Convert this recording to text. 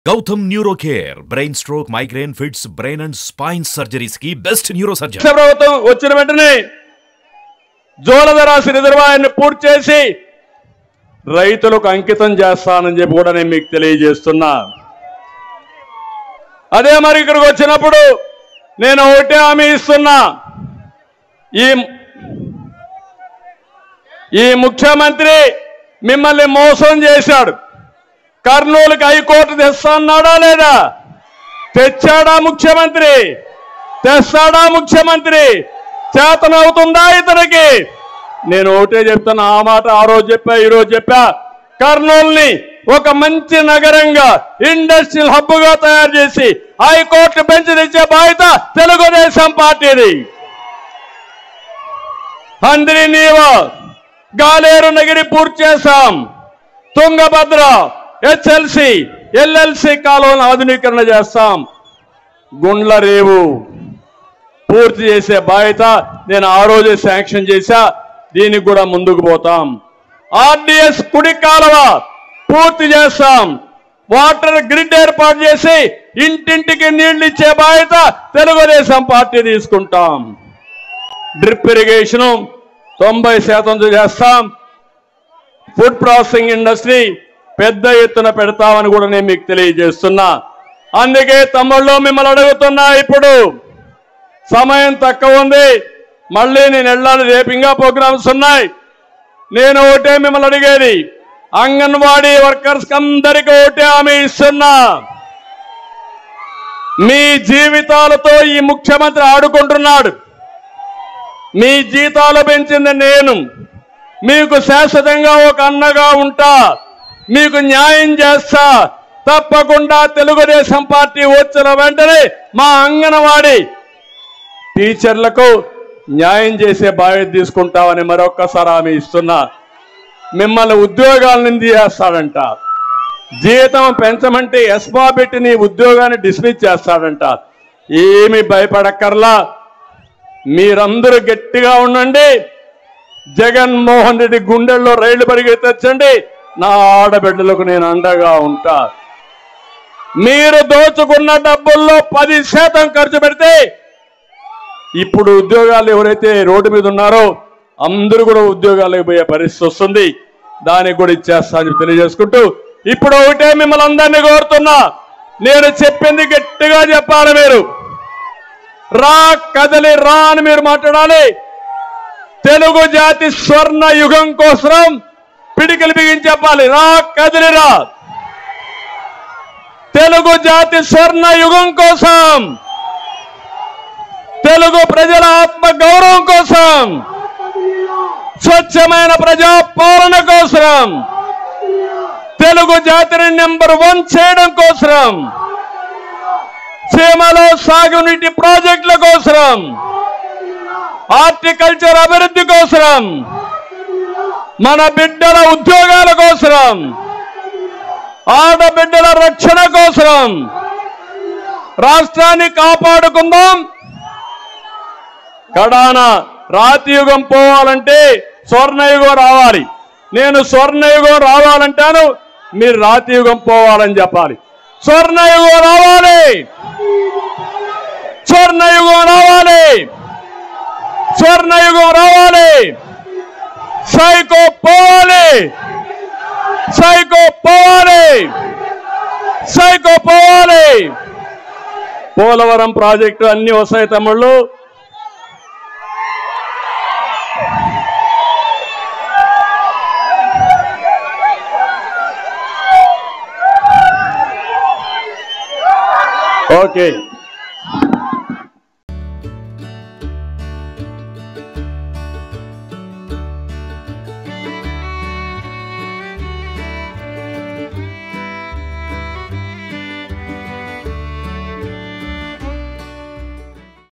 Gautam Neurocare, brain stroke, migraine, fits, brain and spine surgeries की best neurosurgeon. ప్రభుత్వం వచ్చిన వెంటనే జోలదరాసి రిజర్వాయర్ని పూర్తి చేసి రైతులకు అంకితం చేస్తానని చెప్పి కూడా నేను మీకు తెలియజేస్తున్నా. అదే మరి ఇక్కడికి వచ్చినప్పుడు నేను ఒకటే హామీ ఇస్తున్నా. ఈ ముఖ్యమంత్రి మిమ్మల్ని మోసం చేశాడు. కర్నూలుకి హైకోర్టు తెస్తా అన్నాడా లేదా? తెచ్చాడా ముఖ్యమంత్రి? తెస్తాడా ముఖ్యమంత్రి? చేతనవుతుందా ఇతనికి? నేను ఒకటే చెప్తాను, ఆ మాట ఆ రోజు చెప్పా, ఈ రోజు చెప్పా. కర్నూలుని ఒక మంచి నగరంగా ఇండస్ట్రియల్ హబ్ గా తయారు చేసి హైకోర్టు బెంచ్ తెచ్చే బాధ్యత తెలుగుదేశం పార్టీది. హంద్రి నీవ గాలేరు నగిరి పూర్తి చేశాం. తుంగభద్ర హెచ్ఎల్సి ఎల్ఎల్సి కాలువలను ఆధునీకరణ చేస్తాం. గుండ్ల రేవు పూర్తి చేసే బాధ్యత నేను ఆ రోజే శాంక్షన్ చేశా. దీనికి కూడా ముందుకు పోతాం. ఆర్డీఎస్ కుడి కాలువ పూర్తి చేస్తాం. వాటర్ గ్రిడ్ ఏర్పాటు చేసి ఇంటింటికి నీళ్లు ఇచ్చే బాధ్యత తెలుగుదేశం పార్టీ తీసుకుంటాం. డ్రిప్ ఇరిగేషన్ 90% చేస్తాం. ఫుడ్ ప్రాసెసింగ్ ఇండస్ట్రీ పెద్ద ఎత్తున పెడతామని కూడా నేను మీకు తెలియజేస్తున్నా. అందుకే తమ్ముళ్ళు మిమ్మల్ని అడుగుతున్నా, ఇప్పుడు సమయం తక్కువ ఉంది, మళ్ళీ నేను వెళ్ళాలి, రేపు ఇంకా ప్రోగ్రామ్స్ ఉన్నాయి. నేను ఒకటే మిమ్మల్ని అడిగేది, అంగన్వాడీ వర్కర్స్ అందరికీ ఒకటే హామీ ఇస్తున్నా. మీ జీవితాలతో ఈ ముఖ్యమంత్రి ఆడుకుంటున్నాడు. మీ జీతాలు పెంచింది నేను. మీకు శాశ్వతంగా ఒక అన్నగా ఉంటా, మీకు న్యాయం చేస్తా. తప్పకుండా తెలుగుదేశం పార్టీ వచ్చిన వెంటనే మా అంగన్వాడీ టీచర్లకు న్యాయం చేసే బాధ్యత తీసుకుంటామని మరొక్కసారి హామీ ఇస్తున్నా. మిమ్మల్ని ఉద్యోగాల నుంచి చేస్తాడంట. జీతం పెంచమంటే ఎస్మా పెట్టి నీ ఉద్యోగాన్ని డిస్మిస్ చేస్తాడంట. ఏమి భయపడక్కర్లా, మీరందరూ గట్టిగా ఉండండి. జగన్మోహన్ రెడ్డి గుండెల్లో రైళ్లు పరిగెత్తచ్చండి. నా ఆడబిడ్డలకు నేను అండగా ఉంటా. మీరు దోచుకున్న డబ్బుల్లో 10% ఖర్చు పెడితే ఇప్పుడు ఉద్యోగాలు ఎవరైతే రోడ్డు మీద ఉన్నారో అందరూ కూడా ఉద్యోగాలకు పోయే పరిస్థితి వస్తుంది. దానికి కూడా ఇచ్చేస్తానని తెలియజేసుకుంటూ ఇప్పుడు ఒకటే మిమ్మల్ని అందరినీ కోరుతున్నా, నేను చెప్పింది గట్టిగా చెప్పాలి. మీరు రా కదలి రా అని మీరు మాట్లాడాలి. తెలుగు జాతి స్వర్ణ యుగం కోసం పిడికిలు బిగించి చెప్పాలి. రా కదిలిరా. తెలుగు జాతి స్వర్ణ యుగం కోసం, తెలుగు ప్రజల ఆత్మ గౌరవం కోసం, స్వచ్ఛమైన ప్రజా పాలన కోసం, తెలుగు జాతిని నెంబర్ 1 చేయడం కోసం, సీమలో సాగునీటి ప్రాజెక్టుల కోసం, హార్టికల్చర్ అభివృద్ధి కోసం, మన బిడ్డల ఉద్యోగాల కోసం, ఆడబిడ్డల రక్షణ కోసం రాష్ట్రాన్ని కాపాడుకుందాం. కడాన రాతియుగం పోవాలంటే స్వర్ణయుగం రావాలి. నేను స్వర్ణయుగం రావాలంటాను, మీరు రాతియుగం పోవాలని చెప్పాలి. స్వర్ణయుగం రావాలి, స్వర్ణయుగం రావాలి, స్వర్ణయుగం రావాలి. సైకో పోవాలి, సైకో పోవాలి, సైకో పోవాలి. పోలవరం ప్రాజెక్టు అన్ని వస్తాయి తమ్ముళ్ళు. ఓకే.